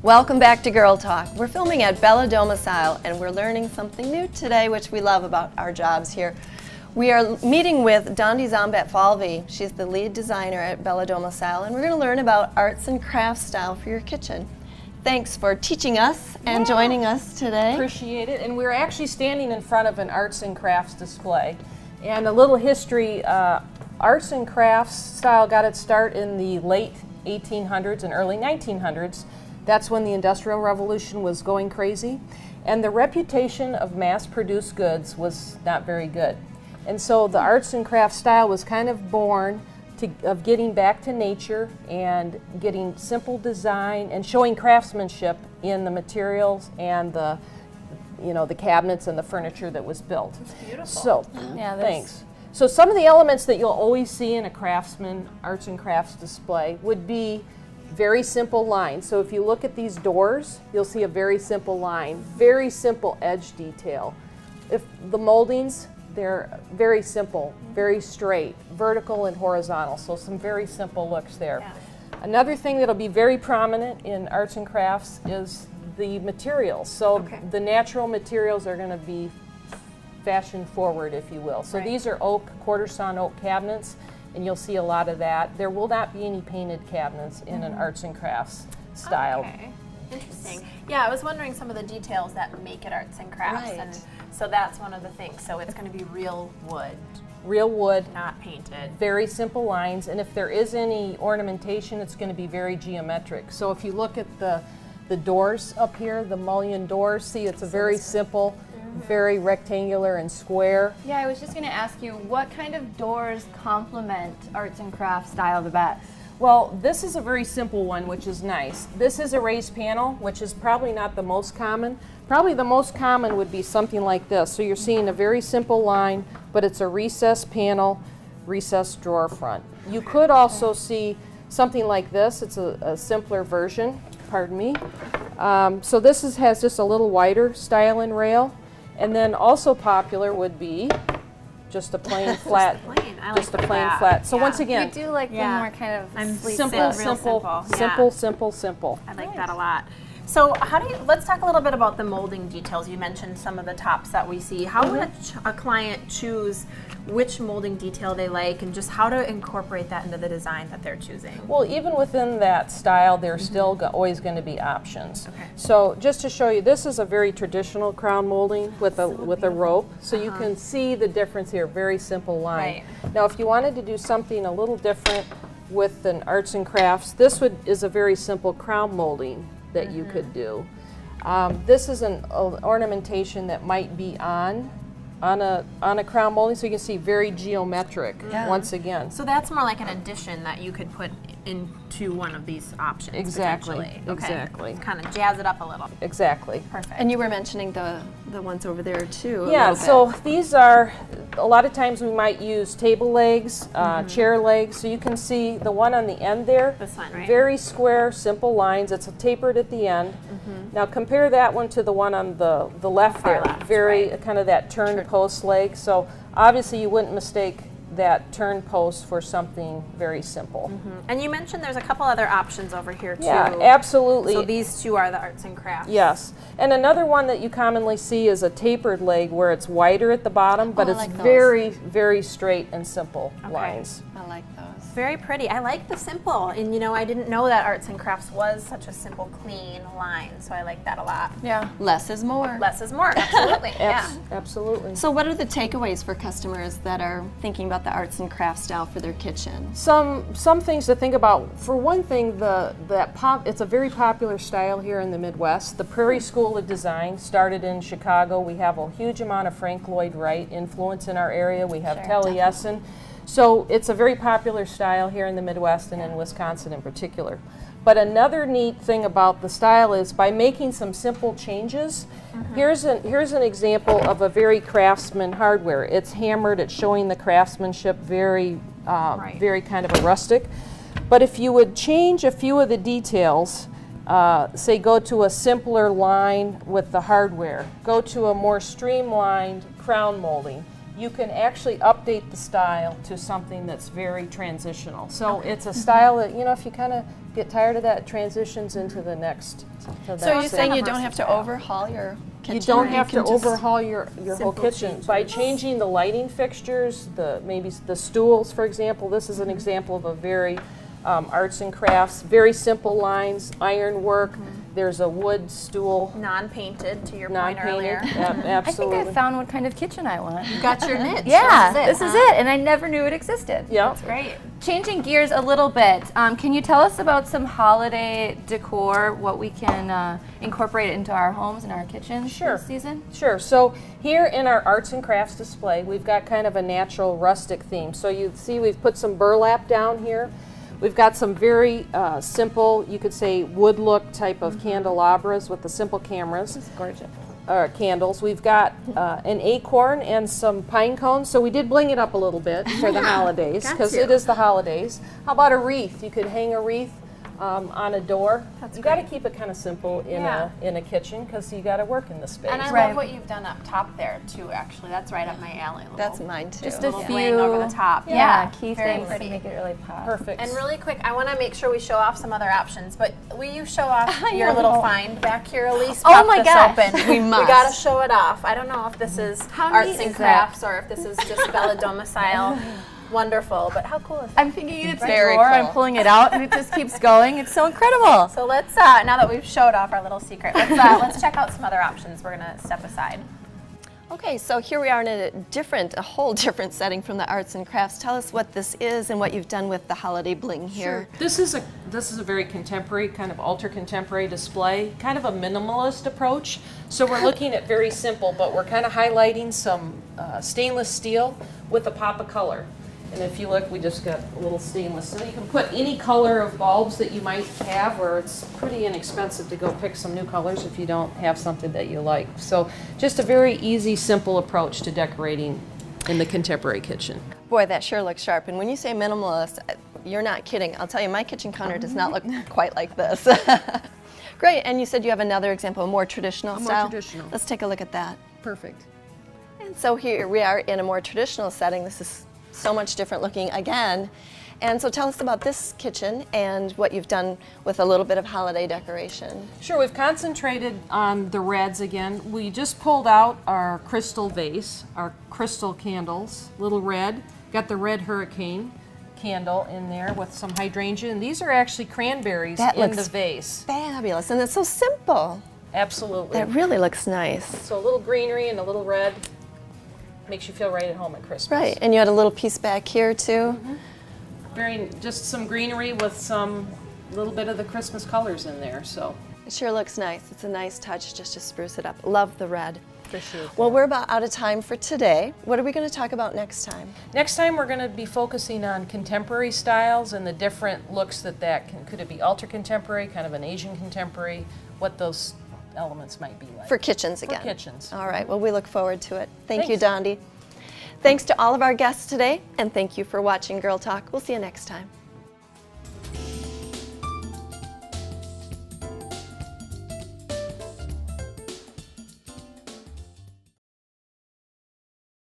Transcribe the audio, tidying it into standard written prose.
Welcome back to Girl Talk. We're filming at Bella Domicile and we're learning something new today, which we love about our jobs here. We are meeting with Dondi of Bella. She's the lead designer at Bella Domicile, and we're going to learn about arts and crafts style for your kitchen. Thanks for teaching us and joining us today. Appreciate it. And we're actually standing in front of an arts and crafts display. And a little history, arts and crafts style got its start in the late 1800s and early 1900s. That's when the Industrial Revolution was going crazy. And the reputation of mass-produced goods was not very good. And so the arts and crafts style was kind of born of getting back to nature and getting simple design and showing craftsmanship in the materials and the cabinets and the furniture that was built. That's beautiful. So, thanks. So some of the elements that you'll always see in a craftsman arts and crafts display would be very simple lines. So if you look at these doors, you'll see a very simple line, very simple edge detail. If the moldings, they're very simple, very straight, vertical and horizontal, so some very simple looks there. Yeah. Another thing that'll be very prominent in arts and crafts is the materials. So the natural materials are going to be fashion forward, if you will. So these are oak, quarter sawn oak cabinets, and you'll see a lot of that. There will not be any painted cabinets in an arts and crafts style. Okay. Interesting. Yeah, I was wondering some of the details that make it arts and crafts, and so that's one of the things. So it's going to be real wood. Real wood. Not painted. Very simple lines, and if there is any ornamentation, it's going to be very geometric. So if you look at the doors up here, the mullion doors, see it's a very simple, very rectangular and square. Yeah, I was just going to ask you, what kind of doors complement arts and crafts style the best? Well, this is a very simple one, which is nice. This is a raised panel, which is probably not the most common. Probably the most common would be something like this. So you're seeing a very simple line, but it's a recessed panel, recessed drawer front. You could also see something like this. It's a simpler version, pardon me. So this has just a little wider style and rail. And then also popular would be just a plain flat, just a plain flat. So once again, We do like the more kind of simple. I like that a lot. So let's talk a little bit about the molding details. You mentioned some of the tops that we see. How would a client choose which molding detail they like, and just how to incorporate that into the design that they're choosing? Well, even within that style, there's still always going to be options. Okay. So just to show you, this is a very traditional crown molding with a rope. So you can see the difference here, very simple line. Right. Now if you wanted to do something a little different with an arts and crafts, this is a very simple crown molding that you could do. This is an ornamentation that might be on a crown molding, so you can see very geometric once again. So that's more like an addition that you could put into one of these options. Exactly. Potentially. Okay. Exactly. Kind of jazz it up a little. Exactly. Perfect. And you were mentioning the ones over there too. Yeah, so these are, a lot of times we might use table legs, chair legs, so you can see the one on the end there. This one, right? Very square, simple lines. It's tapered at the end. Now compare that one to the one on the left there. left, Very kind of that turned post leg. So obviously you wouldn't mistake that turn post for something very simple. And you mentioned there's a couple other options over here too. Yeah, absolutely. So these two are the arts and crafts. Yes. And another one that you commonly see is a tapered leg where it's wider at the bottom, but it's like those. very, very straight and simple lines. I like those. Very pretty. I like the simple. And I didn't know that arts and crafts was such a simple, clean line. So I like that a lot. Yeah. Less is more. Less is more. Absolutely. Yeah. Absolutely. So what are the takeaways for customers that are thinking about the arts and crafts style for their kitchen? Some things to think about. For one thing, it's a very popular style here in the Midwest. The Prairie School of Design started in Chicago. We have a huge amount of Frank Lloyd Wright influence in our area. We have Taliesin. So it's a very popular style here in the Midwest and in Wisconsin in particular. But another neat thing about the style is by making some simple changes. Here's an example of a very craftsman hardware. It's hammered. It's showing the craftsmanship, very kind of a rustic. But if you would change a few of the details, say go to a simpler line with the hardware, go to a more streamlined crown molding, you can actually update the style to something that's very transitional. So it's a style that, if you kind of get tired of that, it transitions into the next. To So you're that saying same- you don't have to overhaul your kitchen? you don't or have to can just- overhaul your whole kitchen by changing the lighting fixtures, maybe the stools, for example. This is an example of a very arts and crafts, very simple lines, iron work. There's a wood stool, Non-painted, to your point non-painted. earlier. Absolutely. I think I found what kind of kitchen I want. You got your niche. Yeah, this this is it, and I never knew it existed. Yeah. Great. Changing gears a little bit, can you tell us about some holiday decor, what we can incorporate into our homes and our kitchens Sure. this season? Sure. So here in our arts and crafts display, we've got kind of a natural rustic theme. So you see we've put some burlap down here. We've got some very simple, you could say wood look type of candelabras with the simple cameras. It's gorgeous. Candles. We've got an acorn and some pine cones. So we did bling it up a little bit for the holidays because it is the holidays. How about a wreath? You could hang a wreath on a door. You got to keep it kind of simple in a kitchen because you got to work in the space. And I Right. love what you've done up top there too. Actually, that's right up my alley. That's mine too. Just a little few bling over the top. Yeah, key very things pretty. to make it really pop. Perfect. And really quick, I want to make sure we show off some other options. But will you show off your little find back here, Elise? Oh Pop my this gosh. open. We must. We got to show it off. I don't know if this is How arts neat and is that? crafts or if this is just Bella Domicile. Wonderful, but how cool is that? I'm thinking it's a Very drawer, I'm cool. pulling it out, and it just keeps going. It's so incredible. So let's now that we've showed off our little secret, let's check out some other options. We're gonna step aside. Okay, so here we are in a whole different setting from the arts and crafts. Tell us what this is and what you've done with the holiday bling here. This is a very contemporary, kind of ultra contemporary display, kind of a minimalist approach. So we're looking at very simple, but we're kind of highlighting some stainless steel with a pop of color. And if you look, we just got a little stainless. So you can put any color of bulbs that you might have, or it's pretty inexpensive to go pick some new colors if you don't have something that you like. So just a very easy, simple approach to decorating in the contemporary kitchen. Boy, that sure looks sharp. And when you say minimalist, you're not kidding. I'll tell you, my kitchen counter does not look quite like this. Great, and you said you have another example, a more traditional style? traditional. Let's take a look at that. Perfect. And so here we are in a more traditional setting. This is so much different looking again. And so tell us about this kitchen and what you've done with a little bit of holiday decoration. Sure, we've concentrated on the reds again. We just pulled out our crystal vase, our crystal candles, little red. Got the red hurricane candle in there with some hydrangea. And these are actually cranberries That in looks the vase. Fabulous, and it's so simple. Absolutely. That really looks nice. So a little greenery and a little red makes you feel right at home at Christmas. Right, and you had a little piece back here too. Just some greenery with some little bit of the Christmas colors in there. So It sure looks nice. It's a nice touch just to spruce it up. Love the red. appreciate. Well, we're about out of time for today. What are we going to talk about next time? Next time we're going to be focusing on contemporary styles and the different looks that can. Could it be ultra contemporary, kind of an Asian contemporary? What those elements might be like. For kitchens again. For kitchens. All right, well, we look forward to it. Thank you, Thanks. Dondi. Thanks to all of our guests today, and thank you for watching Girl Talk. We'll see you next time.